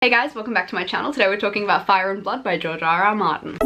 Hey guys, welcome back to my channel. Today we're talking about Fire and Blood by George R.R. Martin.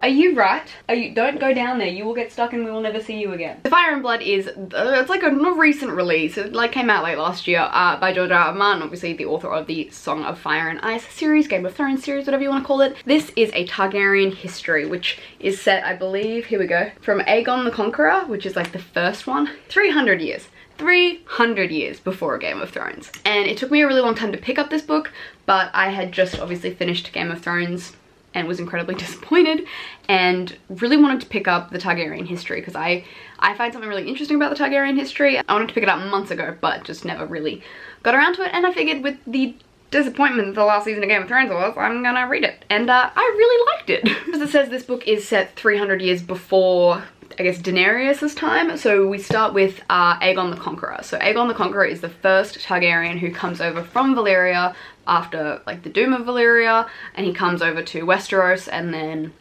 Are you right? Don't go down there. You will get stuck and we will never see you again. The Fire and Blood is, it's like a recent release. It like came out late last year by George R.R. Martin, obviously the author of the Song of Fire and Ice series, Game of Thrones series, whatever you want to call it. This is a Targaryen history, which is set, I believe, here we go, from Aegon the Conqueror, which is like the first one, 300 years. 300 years before Game of Thrones. And it took me a really long time to pick up this book, but I had just obviously finished Game of Thrones and was incredibly disappointed and really wanted to pick up the Targaryen history because I find something really interesting about the Targaryen history. I wanted to pick it up months ago, but just never really got around to it, and I figured with the disappointment that the last season of Game of Thrones was, I'm gonna read it. And I really liked it. As it says, this book is set 300 years before, I guess, Daenerys' time. So we start with Aegon the Conqueror. So Aegon the Conqueror is the first Targaryen who comes over from Valyria after like the doom of Valyria, and he comes over to Westeros and then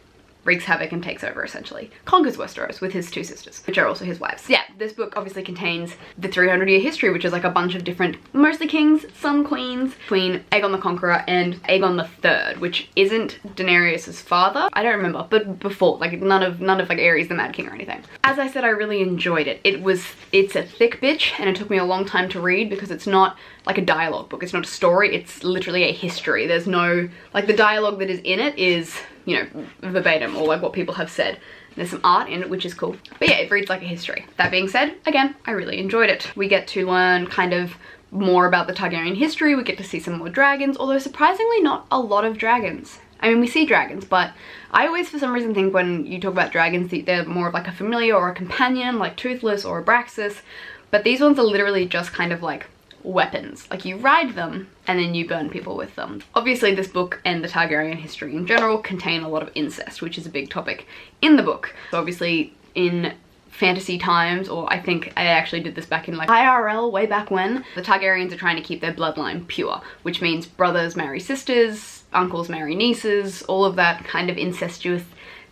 wreaks havoc and takes over, essentially. Conquers Westeros with his two sisters, which are also his wives. Yeah, this book obviously contains the 300-year history, which is like a bunch of different, mostly kings, some queens, between Aegon the Conqueror and Aegon the Third, which isn't Daenerys' father. I don't remember, but before, like none of like Aerys the Mad King or anything. As I said, I really enjoyed it. It's a thick bitch, and it took me a long time to read because it's not like a dialogue book. It's not a story, it's literally a history. There's no, like the dialogue that is in it is, you know, verbatim or like what people have said. There's some art in it, which is cool. But yeah, it reads like a history. That being said, again, I really enjoyed it. We get to learn kind of more about the Targaryen history. We get to see some more dragons, although surprisingly not a lot of dragons. I mean, we see dragons, but I always for some reason think when you talk about dragons, they're more of like a familiar or a companion, like Toothless or Abraxas. But these ones are literally just kind of like weapons. Like you ride them and then you burn people with them. Obviously this book and the Targaryen history in general contain a lot of incest, which is a big topic in the book. So obviously in fantasy times, or I think I actually did this back in like IRL way back when, the Targaryens are trying to keep their bloodline pure, which means brothers marry sisters, uncles marry nieces, all of that kind of incestuous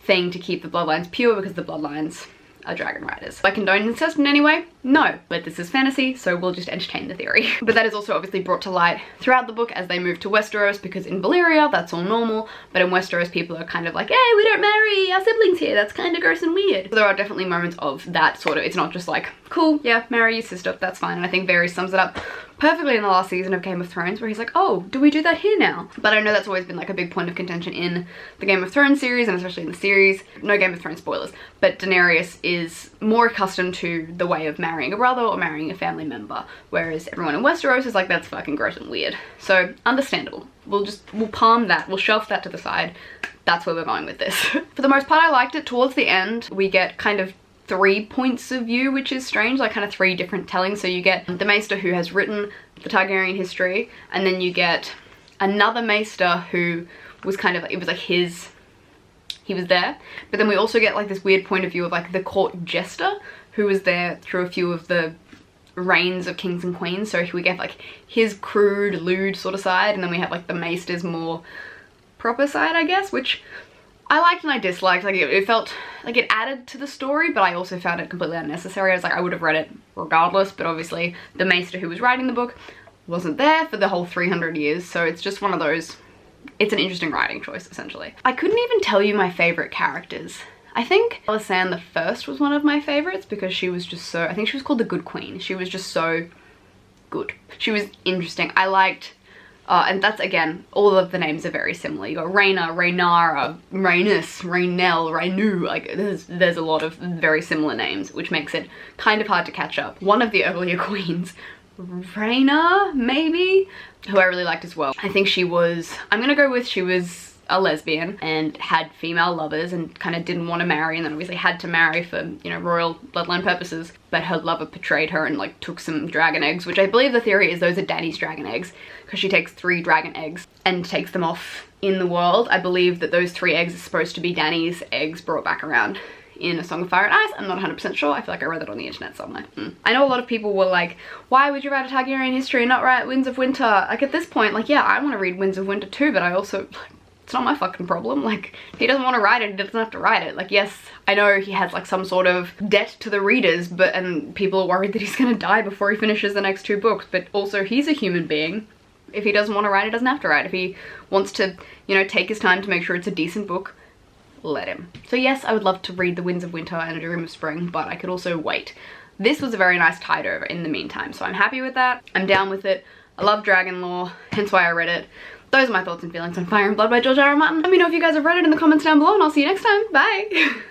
thing to keep the bloodlines pure because the bloodlines are dragon riders. Do I condone incest in any way? No, but this is fantasy, so we'll just entertain the theory. But that is also obviously brought to light throughout the book as they move to Westeros, because in Valyria that's all normal, but in Westeros people are kind of like, hey, we don't marry our siblings here, that's kind of gross and weird. So there are definitely moments of that sort of, it's not just like, cool, yeah, marry your sister, that's fine. And I think Varys sums it up perfectly in the last season of Game of Thrones, where he's like, oh, do we do that here now? But I know that's always been like a big point of contention in the Game of Thrones series, and especially in the series. No Game of Thrones spoilers, but Daenerys is more accustomed to the way of marrying a brother or marrying a family member, whereas everyone in Westeros is like, that's fucking gross and weird. So understandable. We'll palm that, we'll shelf that to the side. That's where we're going with this. For the most part, I liked it. Towards the end, we get kind of 3 points of view, which is strange, like kind of 3 different tellings. So you get the Maester who has written the Targaryen history, and then you get another Maester who was kind of, it was like he was there, but then we also get like this weird point of view of like the court jester who was there through a few of the reigns of kings and queens. So we get like his crude, lewd sort of side, and then we have like the Maester's more proper side, I guess, which I liked and I disliked. Like it felt like it added to the story, but I also found it completely unnecessary. I was like, I would have read it regardless, but obviously the Maester who was writing the book wasn't there for the whole 300 years, so it's just one of those, it's an interesting writing choice, essentially. I couldn't even tell you my favorite characters. I think Alysanne the First was one of my favorites because she was just so, I think she was called the Good Queen. She was just so good. She was interesting. I liked, and that's, again, all of the names are very similar. You got Rhaena, Rhaenyra, Rhaenys, Rhaenell, Rhaenu. Like there's a lot of very similar names, which makes it kind of hard to catch up. One of the earlier queens, Rhaena, maybe, who I really liked as well. I think she was, I'm gonna go with, she was a lesbian and had female lovers and kind of didn't want to marry, and then obviously had to marry for, you know, royal bloodline purposes, but her lover betrayed her and like took some dragon eggs, which I believe the theory is those are Dany's dragon eggs, because she takes 3 dragon eggs and takes them off in the world. I believe that those 3 eggs are supposed to be Dany's eggs brought back around in A Song of Fire and Ice. I'm not 100% sure. I feel like I read that on the internet somewhere. I know a lot of people were like, why would you write a Targaryen history and not write Winds of Winter? Like at this point, like, yeah, I want to read Winds of Winter too, but I also, it's not my fucking problem. Like, if he doesn't want to write it, he doesn't have to write it. Like, yes, I know he has like some sort of debt to the readers, and people are worried that he's gonna die before he finishes the next 2 books, but also he's a human being. If he doesn't want to write, he doesn't have to write. If he wants to, you know, take his time to make sure it's a decent book, let him. So yes, I would love to read The Winds of Winter and A Dream of Spring, but I could also wait. This was a very nice tide over in the meantime, so I'm happy with that. I'm down with it. I love dragon lore, hence why I read it. Those are my thoughts and feelings on Fire and Blood by George R. R. Martin. Let me know if you guys have read it in the comments down below, and I'll see you next time. Bye!